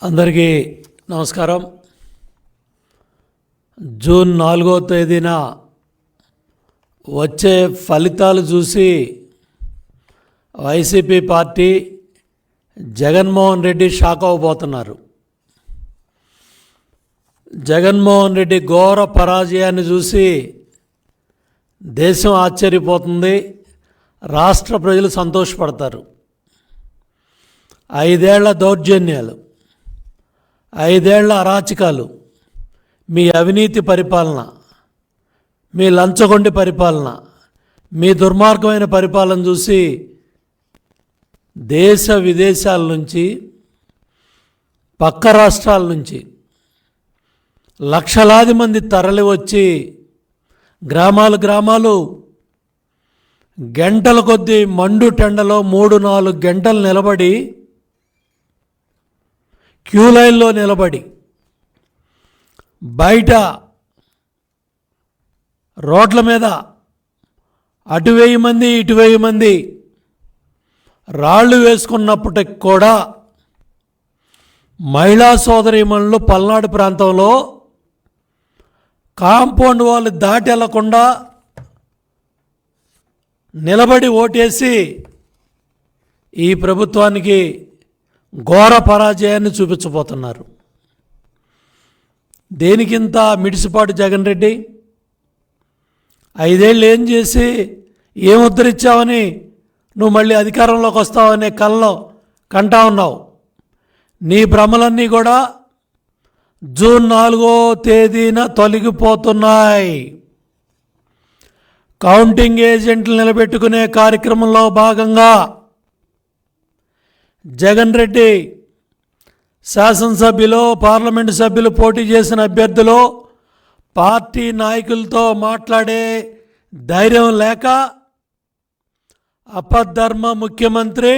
అందరికీ నమస్కారం. జూన్ 4వ తేదీన వచ్చే ఫలితాలు చూసి వైసీపీ పార్టీ జగన్మోహన్ రెడ్డి షాక్ అవ్వబోతున్నారు. జగన్మోహన్ రెడ్డి ఘోర పరాజయాన్ని చూసి దేశం ఆశ్చర్యపోతుంది, రాష్ట్ర ప్రజలు సంతోషపడతారు. 5 ఏళ్ల దౌర్జన్యాలు, 5 ఏళ్ల అరాచకాలు, మీ అవినీతి పరిపాలన, మీ లంచగొండి పరిపాలన, మీ దుర్మార్గమైన పరిపాలన చూసి దేశ విదేశాల నుంచి, పక్క రాష్ట్రాల నుంచి లక్షలాది మంది తరలి వచ్చి గ్రామాలు గంటల కొద్దీ మండు టెండలో 3-4 గంటలు నిలబడి, క్యూ లైన్లో నిలబడి, బయట రోడ్ల మీద అటు 1000 మంది ఇటు 1000 మంది రాళ్ళు వేసుకున్నప్పటికి కూడా మహిళా సోదరీమణులు పల్నాడు ప్రాంతంలో కాంపౌండ్ వాళ్ళు దాటి వెళ్లకుండా నిలబడి ఓటేసి ఈ ప్రభుత్వానికి ఘోర పరాజయాన్ని చూపించబోతున్నారు. దేనికింత మిడిసిపాటు జగన్ రెడ్డి? 5 ఏళ్ళు ఏం చేసి ఏం ఉద్ధరించావని నువ్వు మళ్ళీ అధికారంలోకి వస్తావనే కల్లో కంటా ఉన్నావు. నీ భ్రమలన్నీ కూడా జూన్ 4వ తేదీన తొలగిపోతున్నాయి. కౌంటింగ్ ఏజెంట్లు నిలబెట్టుకునే కార్యక్రమంలో భాగంగా జగన్ రెడ్డి శాసనసభ్యులు, పార్లమెంటు సభ్యులు పోటీ చేసిన అభ్యర్థులు పార్టీ నాయకులతో మాట్లాడే ధైర్యం లేక అపధర్మ ముఖ్యమంత్రి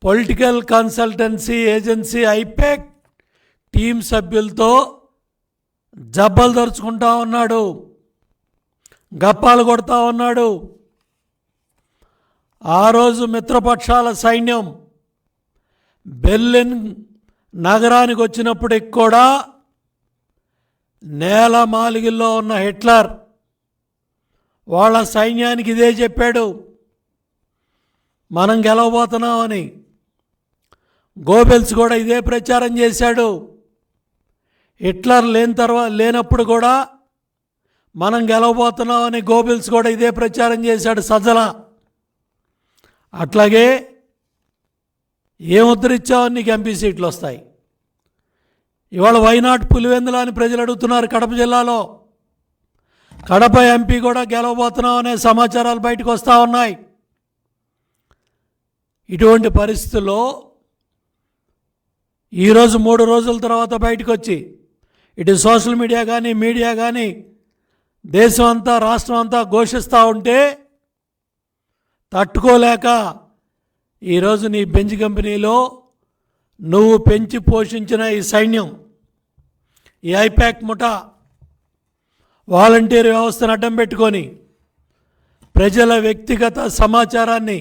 political consultancy agency IPAC team సభ్యులతో జబ్బలు దరుచుకుంటా ఉన్నాడు, గప్పాలు కొడతా ఉన్నాడు. ఆ రోజు మిత్రపక్షాల సైన్యం బెర్లిన్ నగరానికి వచ్చినప్పటికి కూడా నేల మాలిగిల్లో ఉన్న హిట్లర్ వాళ్ళ సైన్యానికి ఇదే చెప్పాడు, మనం గెలవబోతున్నామని. గోబెల్స్ కూడా ఇదే ప్రచారం చేశాడు. హిట్లర్ లేనప్పుడు కూడా మనం గెలవబోతున్నామని గోబెల్స్ కూడా ఇదే ప్రచారం చేశాడు సజ్జల. అట్లాగే ఏం ఉద్ధరించావని నీకు ఎంపీ సీట్లు వస్తాయి. ఇవాళ వైనాట్ పులివెందుల అని ప్రజలు అడుగుతున్నారు. కడప జిల్లాలో కడప ఎంపీ కూడా గెలవబోతున్నామనే సమాచారాలు బయటకు వస్తూ ఉన్నాయి. ఇటువంటి పరిస్థితుల్లో ఈరోజు 3 రోజుల తర్వాత బయటకు వచ్చి ఇటు సోషల్ మీడియా కానీ మీడియా కానీ దేశం అంతా రాష్ట్రం అంతా ఘోషిస్తూ ఉంటే తట్టుకోలేక ఈరోజు నీ బెంచ్ కంపెనీలో నువ్వు పెంచి పోషించిన ఈ సైన్యం, ఈ ఐపాక్ ముఠా వాలంటీర్ వ్యవస్థను అడ్డం పెట్టుకొని ప్రజల వ్యక్తిగత సమాచారాన్ని,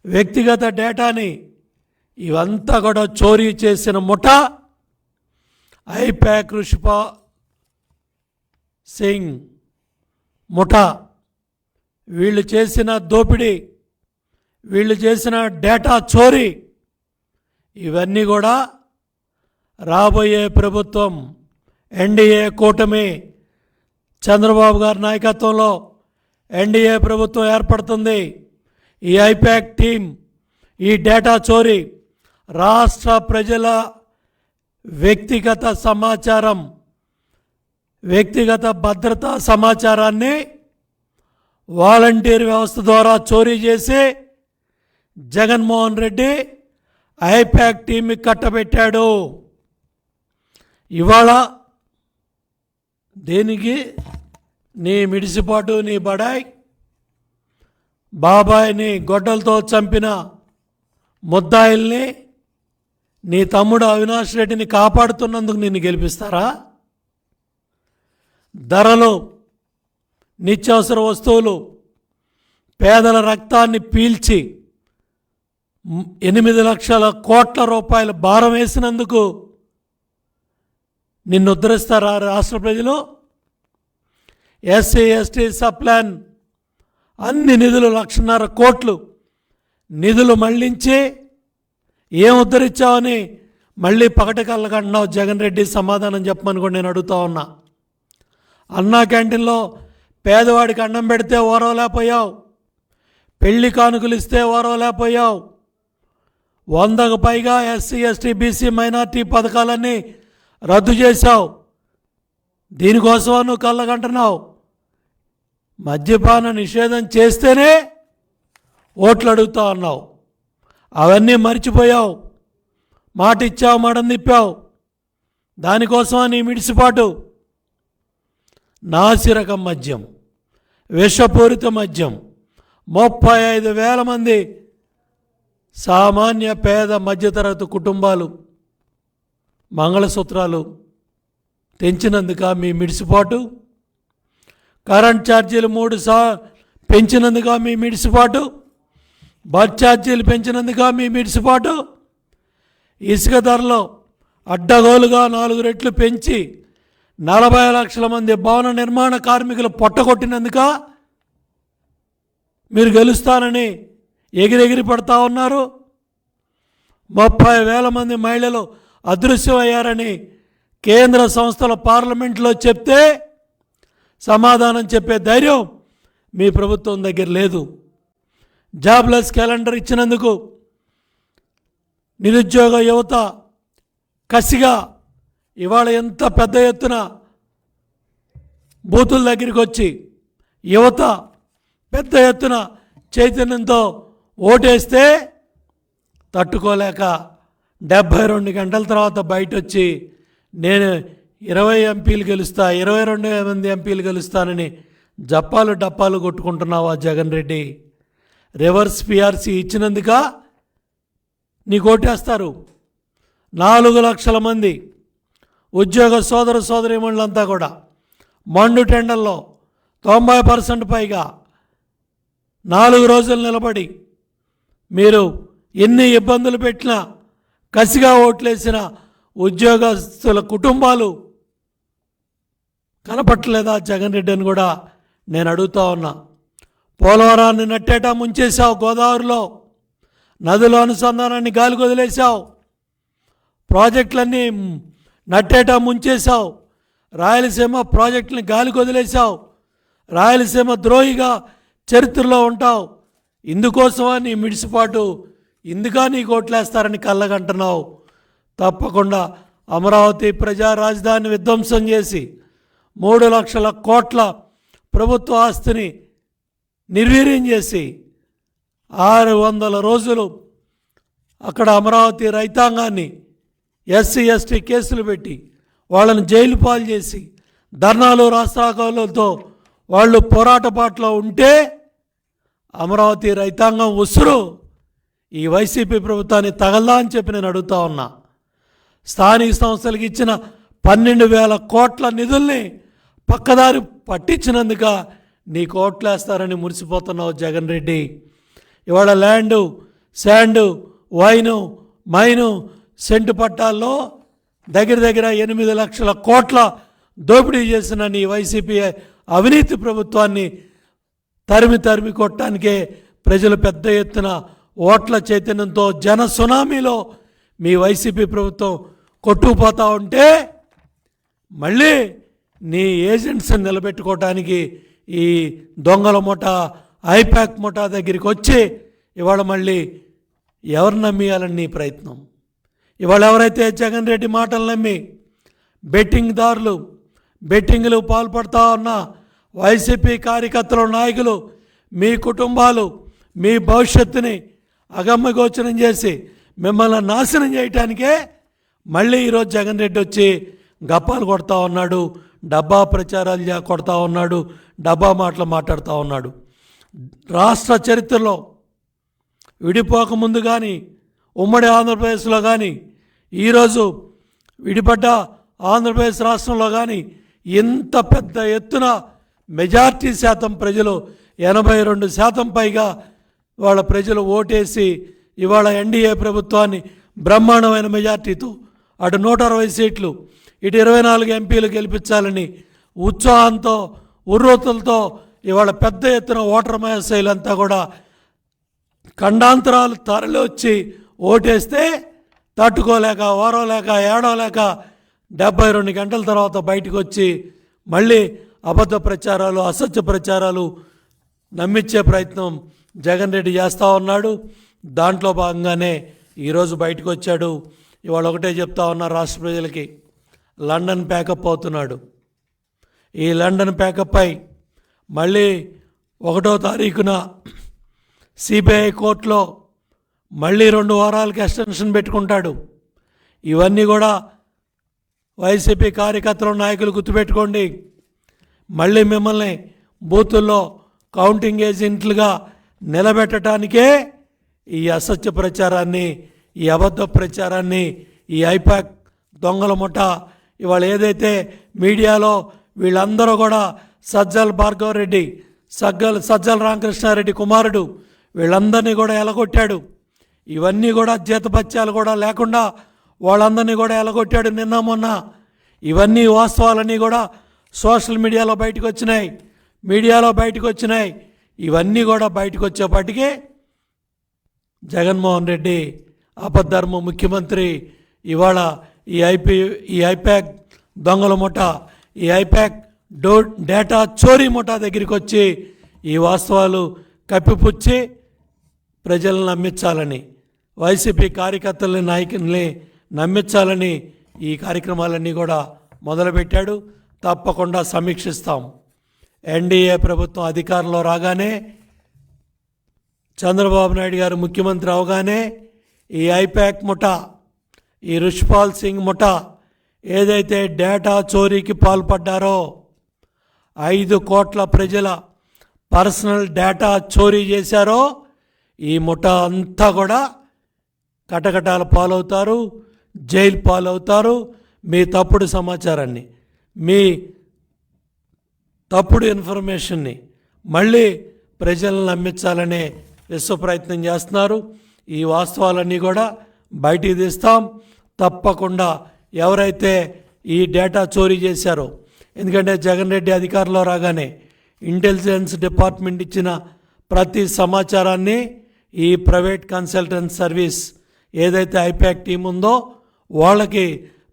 వ్యక్తిగత డేటాని ఇవంతా కూడా చోరీ చేసిన ముఠా ఐపాక్ రుషిపా సింగ్ ముఠా. వీళ్ళు చేసిన దోపిడీ, వీళ్ళు చేసిన డేటా చోరీ, ఇవన్నీ కూడా రాబోయే ప్రభుత్వం ఎన్డీఏ కూటమి చంద్రబాబు గారి నాయకత్వంలో ఎన్డీఏ ప్రభుత్వం ఏర్పడుతుంది. ఈ ఐపాక్ టీం, ఈ డేటా చోరీ, రాష్ట్ర ప్రజల వ్యక్తిగత సమాచారం, వ్యక్తిగత భద్రతా సమాచారాన్ని వాలంటీర్ వ్యవస్థ ద్వారా చోరీ చేసి జగన్మోహన్ రెడ్డి ఐపాక్ టీంకి కట్టబెట్టాడు. ఇవాళ దేనికి? నీ మిడిసిపాటు, నీ బడాయ్ బాబాయిని గొడ్డలతో చంపిన ముద్దాయిల్ని, నీ తమ్ముడు అవినాష్ రెడ్డిని కాపాడుతున్నందుకు నిన్ను గెలిపిస్తారా? ధరలు, నిత్యావసర వస్తువులు, పేదల రక్తాన్ని పీల్చి 8 లక్షల కోట్ల రూపాయల భారం వేసినందుకు నిన్ను ఉద్ధరిస్తారా రాష్ట్ర ప్రజలు? ఎస్సీ ఎస్టీ సప్లాన్ అన్ని నిధులు 1,50,000 కోట్లు నిధులు మళ్లించి ఏం ఉద్ధరించావని మళ్ళీ పగటికల్లకంటున్నావు. జగన్ రెడ్డి సమాధానం చెప్పమని కూడా నేను అడుగుతా ఉన్నా. అన్నా క్యాంటీన్లో పేదవాడికి అన్నం పెడితే ఓరవలేకపోయావు, పెళ్లి కానుకలు ఇస్తే ఓరవలేకపోయావు, 100కు పైగా ఎస్సీ ఎస్టీ బీసీ మైనార్టీ పథకాలన్నీ రద్దు చేశావు. దీనికోసం నువ్వు కళ్ళకంటున్నావు. మద్యపాన నిషేధం చేస్తేనే ఓట్లు అడుగుతా ఉన్నావు. అవన్నీ మర్చిపోయావు. మాట ఇచ్చావు, మడం తిప్పావు. దానికోసం నీ మిడిసిపాటు. నాసిరకం మద్యం, విషపూరిత మద్యం, 35,000 మంది సామాన్య పేద మధ్యతరగతి కుటుంబాలు మంగళసూత్రాలు తెంచినందుక మీ మిడిసిపాటు? కరెంట్ ఛార్జీలు 3 పెంచినందుక మీ మిడిసిపాటు? బస్ ఛార్జీలు పెంచినందుక మీ మిడిసిపాటు? ఇసుక ధరలో అడ్డగోలుగా 4 రెట్లు పెంచి 40 లక్షల మంది భవన నిర్మాణ కార్మికులు పొట్టగొట్టినందుక మీరు గెలుస్తానని ఎగిరెగిరి పడతా ఉన్నారు? 30,000 మంది మహిళలు అదృశ్యమయ్యారని కేంద్ర సంస్థల పార్లమెంట్లో చెప్తే సమాధానం చెప్పే ధైర్యం మీ ప్రభుత్వం దగ్గర లేదు. జాబ్లెస్ క్యాలెండర్ ఇచ్చినందుకు నిరుద్యోగ యువత కసిగా ఇవాళ ఎంత పెద్ద ఎత్తున బూతుల దగ్గరికి వచ్చి యువత పెద్ద ఎత్తున చైతన్యంతో ఓటేస్తే తట్టుకోలేక 72 గంటల తర్వాత బయట వచ్చి నేను 20 ఎంపీలు గెలుస్తా, 22 మంది ఎంపీలు గెలుస్తానని జప్పాలు డప్పాలు కొట్టుకుంటున్నావా జగన్ రెడ్డి? రివర్స్ పిఆర్సీ ఇచ్చినందుక నీకు ఓటేస్తారు. 4 లక్షల మంది ఉద్యోగ సోదర సోదరీమణులంతా కూడా మండు టెండర్లో 90% పైగా 4 రోజులు నిలబడి మీరు ఎన్ని ఇబ్బందులు పెట్టినా కసిగా ఓట్లేసిన ఉద్యోగస్తుల కుటుంబాలు కనపట్టలేదా జగన్ రెడ్డి అని కూడా నేను అడుగుతా ఉన్నా. పోలవరాన్ని నట్టేటా ముంచేశావు. గోదావరిలో నదుల అనుసంధానాన్ని గాలికి వదిలేశావు. ప్రాజెక్టులన్నీ నట్టేటా ముంచేశావు. రాయలసీమ ప్రాజెక్టుని గాలికి వదిలేశావు. రాయలసీమ ద్రోహిగా చరిత్రలో ఉంటావు. ఇందుకోసమా నీ మిడిసిపాటు? ఇందుకా నీ కోట్లేస్తారని కళ్ళగంటున్నావు. తప్పకుండా అమరావతి ప్రజా రాజధాని విధ్వంసం చేసి 3 లక్షల కోట్ల ప్రభుత్వ ఆస్తిని నిర్వీర్యం చేసి 600 రోజులు అక్కడ అమరావతి రైతాంగాన్ని ఎస్సీ ఎస్టీ కేసులు పెట్టి వాళ్ళని జైలు పాలు చేసి ధర్నాలు రాస్తారోకోలతో వాళ్ళు పోరాట బాటలో ఉంటే అమరావతి రైతాంగం ఉసురు ఈ వైసీపీ ప్రభుత్వాన్ని తగల్దా అని చెప్పి నేను అడుగుతా ఉన్నా. స్థానిక సంస్థలకు ఇచ్చిన 12,000 కోట్ల నిధుల్ని పక్కదారి పట్టించినందుక నీ కోట్లేస్తారని మురిసిపోతున్నావు జగన్ రెడ్డి. ఇవాళ land, sand, wine, mine, cent పట్టాల్లో దగ్గర 8 లక్షల కోట్ల దోపిడీ చేసిన నీ వైసీపీ అవినీతి ప్రభుత్వాన్ని తరిమి కొట్టడానికే ప్రజలు పెద్ద ఎత్తున ఓట్ల చైతన్యంతో జన సునామీలో మీ వైసీపీ ప్రభుత్వం కొట్టుకుపోతూ ఉంటే మళ్ళీ నీ ఏజెంట్స్ని నిలబెట్టుకోవటానికి ఈ దొంగల ముఠా, ఐపాక్ ముఠా దగ్గరికి వచ్చి ఇవాళ మళ్ళీ ఎవరు నమ్మియాలని నీ ప్రయత్నం. ఇవాళ ఎవరైతే జగన్ రెడ్డి మాటలు నమ్మి బెట్టింగ్దారులు, బెట్టింగ్లు పాల్పడతా ఉన్న వైసీపీ కార్యకర్తలు, నాయకులు, మీ కుటుంబాలు, మీ భవిష్యత్తుని అగమ్యగోచరం చేసి మిమ్మల్ని నాశనం చేయటానికే మళ్ళీ ఈరోజు జగన్ రెడ్డి వచ్చి గప్పాలు కొడతా ఉన్నాడు, డబ్బా ప్రచారాలు కొడతా ఉన్నాడు, డబ్బా మాటలు మాట్లాడుతూ ఉన్నాడు. రాష్ట్ర చరిత్రలో విడిపోకముందు కానీ, ఉమ్మడి ఆంధ్రప్రదేశ్లో కానీ, ఈరోజు విడిపడ్డ ఆంధ్రప్రదేశ్ రాష్ట్రంలో కానీ ఇంత పెద్ద ఎత్తున మెజార్టీ శాతం ప్రజలు 82% పైగా వాళ్ళ ప్రజలు ఓటేసి ఇవాళ ఎన్డీఏ ప్రభుత్వాన్ని బ్రహ్మాండమైన మెజార్టీతో అటు 160 సీట్లు ఇటు 24 ఎంపీలు గెలిపించాలని ఉత్సాహంతో ఉర్రూతలతో ఇవాళ పెద్ద ఎత్తున ఓటర్ మహాశైలంతా కూడా ఖండాంతరాలు తరలి వచ్చి ఓటేస్తే తట్టుకోలేక ఓరవలేక ఏడవలేక 72 గంటల తర్వాత బయటకు వచ్చి మళ్ళీ అబద్ధ ప్రచారాలు అసత్య ప్రచారాలు నమ్మించే ప్రయత్నం జగన్ రెడ్డి చేస్తూ ఉన్నాడు. దాంట్లో భాగంగానే ఈరోజు బయటకు వచ్చాడు. ఇవాళ ఒకటే చెప్తా ఉన్నారు రాష్ట్ర ప్రజలకి, లండన్ ప్యాకప్ అవుతున్నాడు. ఈ లండన్ ప్యాకప్ అయి మళ్ళీ 1వ తారీఖున సిబిఐ కోర్టులో మళ్ళీ 2 వారాలకి ఎక్స్టెన్షన్ పెట్టుకుంటాడు. ఇవన్నీ కూడా వైసీపీ కార్యకర్తలు నాయకులు గుర్తుపెట్టుకోండి. మళ్ళీ మిమ్మల్ని బూతుల్లో కౌంటింగ్ ఏజెంట్లుగా నిలబెట్టడానికే ఈ అసత్య ప్రచారాన్ని, ఈ అబద్ధ ప్రచారాన్ని, ఈ ఐపాక్ దొంగల ముఠ ఇవాళ ఏదైతే మీడియాలో వీళ్ళందరూ కూడా సజ్జల భార్గవరెడ్డి, సజ్జల రామకృష్ణారెడ్డి కుమారుడు వీళ్ళందరినీ కూడా ఎలగొట్టాడు. ఇవన్నీ కూడా జీతభత్యాలు కూడా లేకుండా వాళ్ళందరినీ కూడా ఎలగొట్టాడు నిన్న మొన్న. ఇవన్నీ వాస్తవాలన్నీ కూడా సోషల్ మీడియాలో బయటకు వచ్చినాయి. ఇవన్నీ కూడా బయటకు వచ్చేపాటికే జగన్మోహన్ రెడ్డి అపద్ధర్మ ముఖ్యమంత్రి ఇవాళ ఈ ఐపాక్ దొంగల ముఠ, ఈ ఐపాక్ డేటా చోరీ ముఠా దగ్గరికి వచ్చి ఈ వాస్తవాలు కప్పిపుచ్చి ప్రజలను నమ్మించాలని, వైసీపీ కార్యకర్తలని నాయకుల్ని నమ్మించాలని ఈ కార్యక్రమాలన్నీ కూడా మొదలుపెట్టాడు. తప్పకుండా సమీక్షిస్తాం. ఎన్డీఏ ప్రభుత్వం అధికారంలో రాగానే, చంద్రబాబు నాయుడు గారు ముఖ్యమంత్రి అవగానే ఈ ఐపాక్ ముఠా, ఈ రుష్పాల్ సింగ్ ముఠా ఏదైతే డేటా చోరీకి పాల్పడ్డారో 5 కోట్ల ప్రజల పర్సనల్ డేటా చోరీ చేశారో ఈ ముఠా అంతా కూడా కటకటాల పాలవుతారు, జైలు పాలవుతారు. మీ తప్పుడు సమాచారాన్ని, మీ తప్పుడు ఇన్ఫర్మేషన్ని మళ్ళీ ప్రజలను నమ్మించాలనే విశ్వ ప్రయత్నం చేస్తున్నారు. ఈ వాస్తవాలన్నీ కూడా బయటికి తీస్తాం. తప్పకుండా ఎవరైతే ఈ డేటా చోరీ చేశారో, ఎందుకంటే జగన్ రెడ్డి అధికారంలో రాగానే ఇంటెలిజెన్స్ డిపార్ట్మెంట్ ఇచ్చిన ప్రతి సమాచారాన్ని ఈ ప్రైవేట్ కన్సల్టెంట్ సర్వీస్ ఏదైతే ఐపాక్ టీం ఉందో వాళ్ళకి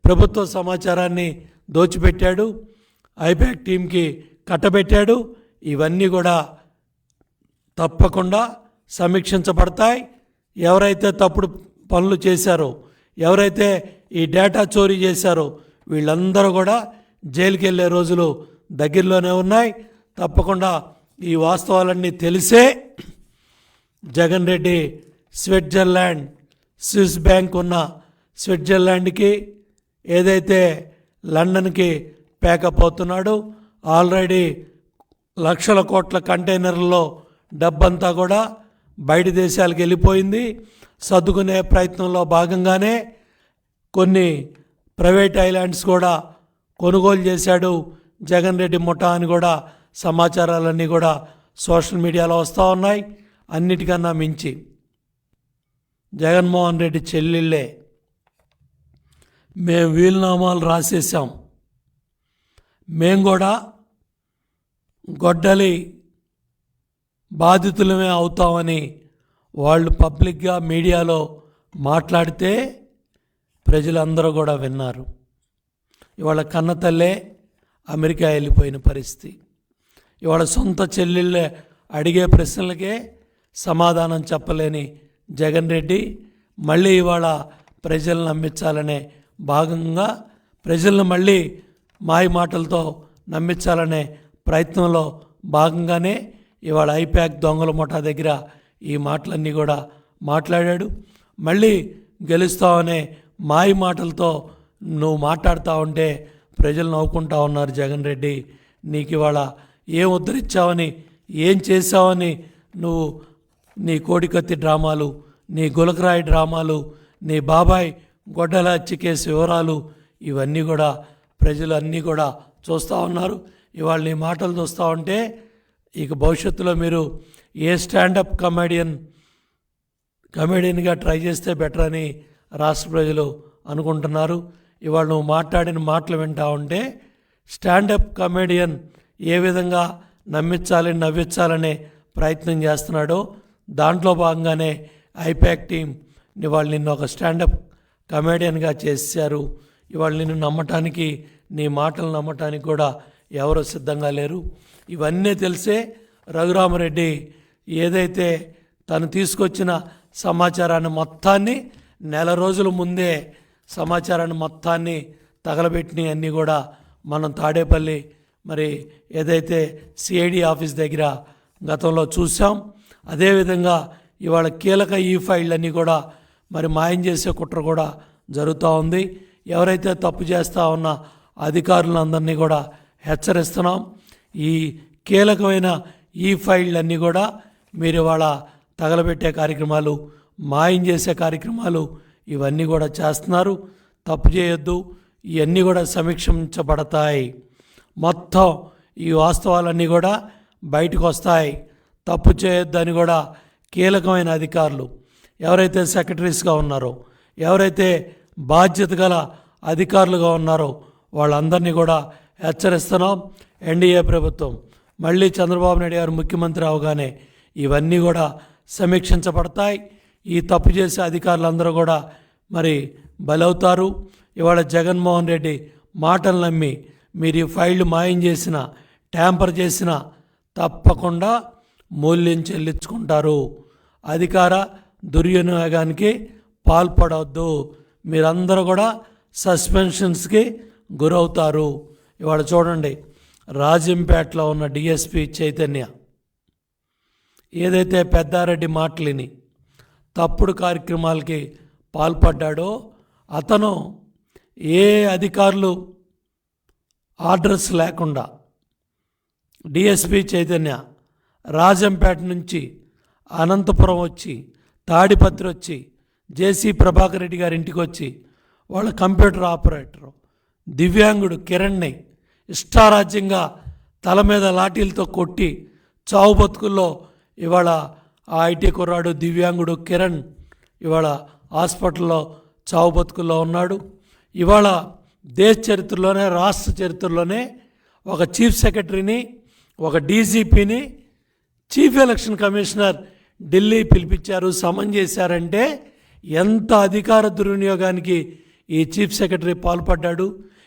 ప్రభుత్వ సమాచారాన్ని దోచిపెట్టాడు, ఐపాక్ టీంకి కట్టబెట్టాడు. ఇవన్నీ కూడా తప్పకుండా సమీక్షించబడతాయి. ఎవరైతే తప్పుడు పనులు చేశారో, ఎవరైతే ఈ డేటా చోరీ చేశారో వీళ్ళందరూ కూడా జైలుకి వెళ్ళే రోజులు దగ్గరలోనే ఉన్నాయి. తప్పకుండా ఈ వాస్తవాలన్నీ తెలిసే Jagan Reddy Switzerland, Swiss bank ఉన్న స్విట్జర్లాండ్కి ఏదైతే లండన్కి ప్యాకప్ అవుతున్నాడు. ఆల్రెడీ లక్షల కోట్ల కంటైనర్లలో డబ్బంతా కూడా బయట దేశాలకు వెళ్ళిపోయింది. సర్దుకునే ప్రయత్నంలో భాగంగానే కొన్ని ప్రైవేట్ ఐలాండ్స్ కూడా కొనుగోలు చేశాడు జగన్ రెడ్డి ముఠా అని కూడా సమాచారాలన్నీ కూడా సోషల్ మీడియాలో వస్తూ ఉన్నాయి. అన్నిటికన్నా మించి జగన్మోహన్ రెడ్డి చెల్లెళ్ళే మేము వీలునామాలు రాసేసాం, మేము కూడా గొడ్డలి బాధితులమే అవుతామని వాళ్ళు పబ్లిక్గా మీడియాలో మాట్లాడితే ప్రజలందరూ కూడా విన్నారు. ఇవాళ కన్నతల్లే అమెరికా వెళ్ళిపోయిన పరిస్థితి. ఇవాళ సొంత చెల్లెళ్ళే అడిగే ప్రశ్నలకే సమాధానం చెప్పలేని జగన్ రెడ్డి మళ్ళీ ఇవాళ ప్రజలను నమ్మించాలనే భాగంగా ప్రజలను మళ్ళీ మాయ మాటలతో నమ్మించాలనే ప్రయత్నంలో భాగంగానే ఇవాళ ఐపాక్ దొంగల ముఠా దగ్గర ఈ మాటలన్నీ కూడా మాట్లాడాడు. మళ్ళీ గెలుస్తావనే మాయ మాటలతో నువ్వు మాట్లాడుతూ ఉంటే ప్రజలు నవ్వుకుంటా ఉన్నారు. జగన్ రెడ్డి, నీకు ఇవాళ ఏం ఉద్ధరించావని, ఏం చేసావని నువ్వు నీ కోడికత్తి డ్రామాలు, నీ గులకరాయి డ్రామాలు, నీ బాబాయ్ గొడ్డల హత్య కేసు వివరాలు ఇవన్నీ కూడా ప్రజలు అన్నీ కూడా చూస్తూ ఉన్నారు. ఇవాళ నీ మాటలు చూస్తూ ఉంటే ఇక భవిష్యత్తులో మీరు ఏ స్టాండప్ కమెడియన్ కమెడియన్గా ట్రై చేస్తే బెటర్ అని రాష్ట్ర ప్రజలు అనుకుంటున్నారు. ఇవాళ నువ్వు మాట్లాడిన మాటలు వింటా ఉంటే స్టాండప్ కమెడియన్ ఏ విధంగా నవ్వించాలనే ప్రయత్నం చేస్తున్నాడో దాంట్లో భాగంగానే ఐపాక్ టీం ఇవాళ నిన్ను ఒక స్టాండప్ కమెడియన్గా చేశారు. ఇవాళ నిన్ను నమ్మటానికి, నీ మాటలు నమ్మటానికి కూడా ఎవరు సిద్ధంగా లేరు. ఇవన్నీ తెలిసే రఘురామరెడ్డి ఏదైతే తను తీసుకొచ్చిన సమాచారాన్ని మొత్తాన్ని నెల రోజుల ముందే సమాచారాన్ని మొత్తాన్ని తగలబెట్టినవి అన్నీ కూడా మనం తాడేపల్లి మరి ఏదైతే సిఐడి ఆఫీస్ దగ్గర గతంలో చూసాం. అదేవిధంగా ఇవాళ కీలక ఈ ఫైళ్ళన్నీ కూడా మరి మాయం చేసే కుట్ర కూడా జరుగుతూ ఉంది. ఎవరైతే తప్పు చేస్తూ ఉన్న అధికారులందరినీ కూడా హెచ్చరిస్తున్నాం. ఈ కీలకమైన ఈ ఫైళ్ళన్నీ కూడా మీరు ఇవాళ తగలబెట్టే కార్యక్రమాలు, మాయం చేసే కార్యక్రమాలు ఇవన్నీ కూడా చేస్తున్నారు. తప్పు చేయొద్దు, ఇవన్నీ కూడా సమీక్షించబడతాయి. మొత్తం ఈ వాస్తవాలన్నీ కూడా బయటకు వస్తాయి. తప్పు చేయొద్దని కూడా కీలకమైన అధికారులు ఎవరైతే సెక్రటరీస్గా ఉన్నారో, ఎవరైతే బాధ్యత గల అధికారులుగా ఉన్నారో వాళ్ళందరినీ కూడా హెచ్చరిస్తున్నాం. ఎన్డీఏ ప్రభుత్వం మళ్ళీ చంద్రబాబు నాయుడు గారు ముఖ్యమంత్రి అవగానే ఇవన్నీ కూడా సమీక్షించబడతాయి. ఈ తప్పు చేసే అధికారులందరూ కూడా మరి బలవుతారు. ఇవాళ జగన్మోహన్ రెడ్డి మాటలు నమ్మి మీరు ఈ ఫైళ్ళు మాయం చేసిన, ట్యాంపర్ చేసిన తప్పకుండా మూల్యం చెల్లించుకుంటారు. అధికార దుర్వినియోగానికి పాల్పడవద్దు. మీరందరూ కూడా సస్పెన్షన్స్కి గురవుతారు. ఇవాళ చూడండి, రాజంపేటలో ఉన్న డిఎస్పి చైతన్య ఏదైతే పెద్దారెడ్డి మాటలిని తప్పుడు కార్యక్రమాలకి పాల్పడ్డాడో అతను ఏ అధికారులు ఆర్డర్స్ లేకుండా డిఎస్పి చైతన్య రాజంపేట నుంచి అనంతపురం వచ్చి, తాడిపత్రి వచ్చి, జేసీ ప్రభాకర్ రెడ్డి గారి ఇంటికి వచ్చి వాళ్ళ కంప్యూటర్ ఆపరేటరు దివ్యాంగుడు కిరణ్ని ఇష్టారాజ్యంగా తల మీద లాఠీలతో కొట్టి చావు బతుకుల్లో ఇవాళ ఆ ఐటీ కుర్రాడు దివ్యాంగుడు కిరణ్ ఇవాళ హాస్పిటల్లో చావు బతుకుల్లో ఉన్నాడు. ఇవాళ దేశ చరిత్రలోనే, రాష్ట్ర చరిత్రలోనే ఒక చీఫ్ సెక్రటరీని, ఒక డీజీపీని చీఫ్ ఎలక్షన్ కమిషనర్ ఢిల్లీ పిలిపించారు, సమన్ చేశారంటే ఎంత అధికార దుర్వినియోగానికి ఈ చీఫ్ సెక్రటరీ పాల్పడ్డాడు.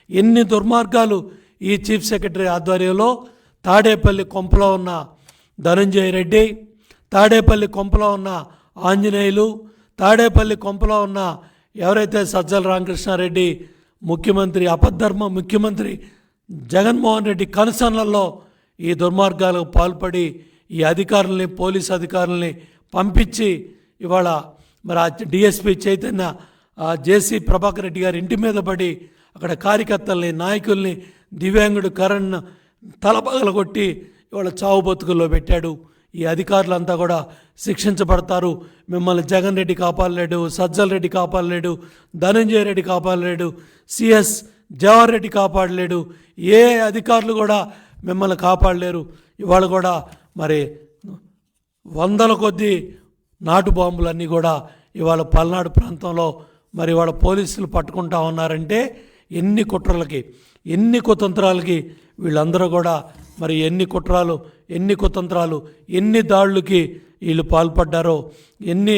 ఎన్ని దుర్మార్గాలు ఈ చీఫ్ సెక్రటరీ ఆధ్వర్యంలో తాడేపల్లి కొంపలో ఉన్న ధనంజయ రెడ్డి, తాడేపల్లి కొంపలో ఉన్న ఆంజనేయులు, తాడేపల్లి కొంపలో ఉన్న ఎవరైతే సజ్జల రామకృష్ణారెడ్డి ముఖ్యమంత్రి, అపధర్మ ముఖ్యమంత్రి జగన్మోహన్ రెడ్డి కనుసన్నల్లో ఈ దుర్మార్గాలకు పాల్పడి ఈ అధికారుల్ని, పోలీసు అధికారుల్ని పంపించి ఇవాళ మరి ఆ డిఎస్పి చైతన్య జేసీ ప్రభాకర్ రెడ్డి గారి ఇంటి మీద పడి అక్కడ కార్యకర్తల్ని, నాయకుల్ని, దివ్యాంగుడు కరణ్ తలపగలగొట్టి ఇవాళ చావు బతుకుల్లో పెట్టాడు. ఈ అధికారులంతా కూడా శిక్షించబడతారు. మిమ్మల్ని జగన్ రెడ్డి కాపాడలేడు, సజ్జల రెడ్డి కాపాడలేడు, ధనంజయ రెడ్డి కాపాడలేడు, సిఎస్ జవహర్ రెడ్డి కాపాడలేడు, ఏ అధికారులు కూడా మిమ్మల్ని కాపాడలేరు. ఇవాళ కూడా మరి వందల కొద్దీ నాటు బాంబులన్నీ కూడా ఇవాళ పల్నాడు ప్రాంతంలో మరి ఇవాళ పోలీసులు పట్టుకుంటా ఉన్నారంటే ఎన్ని కుట్రలకి, ఎన్ని కుతంత్రాలకి వీళ్ళందరూ కూడా మరి ఎన్ని కుట్రాలు, ఎన్ని కుతంత్రాలు, ఎన్ని దాడులకి వీళ్ళు పాల్పడ్డారో, ఎన్ని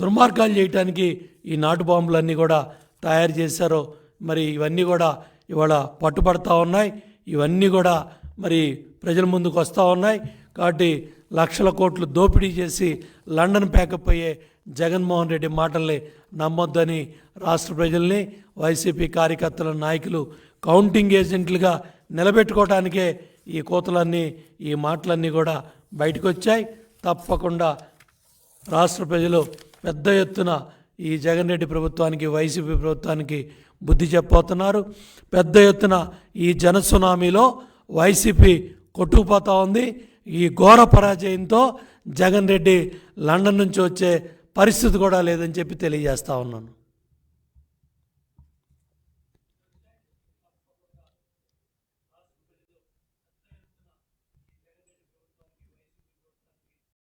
దుర్మార్గాలు చేయటానికి ఈ నాటు బాంబులన్నీ కూడా తయారు చేశారో మరి ఇవన్నీ కూడా ఇవాళ పట్టుబడతా ఉన్నాయి. ఇవన్నీ కూడా మరి ప్రజల ముందుకు వస్తూ ఉన్నాయి. కాబట్టి లక్షల కోట్లు దోపిడీ చేసి లండన్ ప్యాకప్ అయ్యే జగన్మోహన్ రెడ్డి మాటల్ని నమ్మొద్దని రాష్ట్ర ప్రజల్ని, వైసీపీ కార్యకర్తల, నాయకులు కౌంటింగ్ ఏజెంట్లుగా నిలబెట్టుకోవడానికే ఈ కోతలన్నీ, ఈ మాటలన్నీ కూడా బయటకు వచ్చాయి. తప్పకుండా రాష్ట్ర ప్రజలు పెద్ద ఎత్తున ఈ జగన్ రెడ్డి ప్రభుత్వానికి, వైసీపీ ప్రభుత్వానికి బుద్ధి చెప్పబోతున్నారు. పెద్ద ఎత్తున ఈ జన సునామీలో వైసీపీ కొట్టుకుపోతూ ఉంది. ఈ ఘోర పరాజయంతో జగన్ రెడ్డి లండన్ నుంచి వచ్చే పరిస్థితి కూడా లేదని చెప్పి తెలియజేస్తా ఉన్నాను.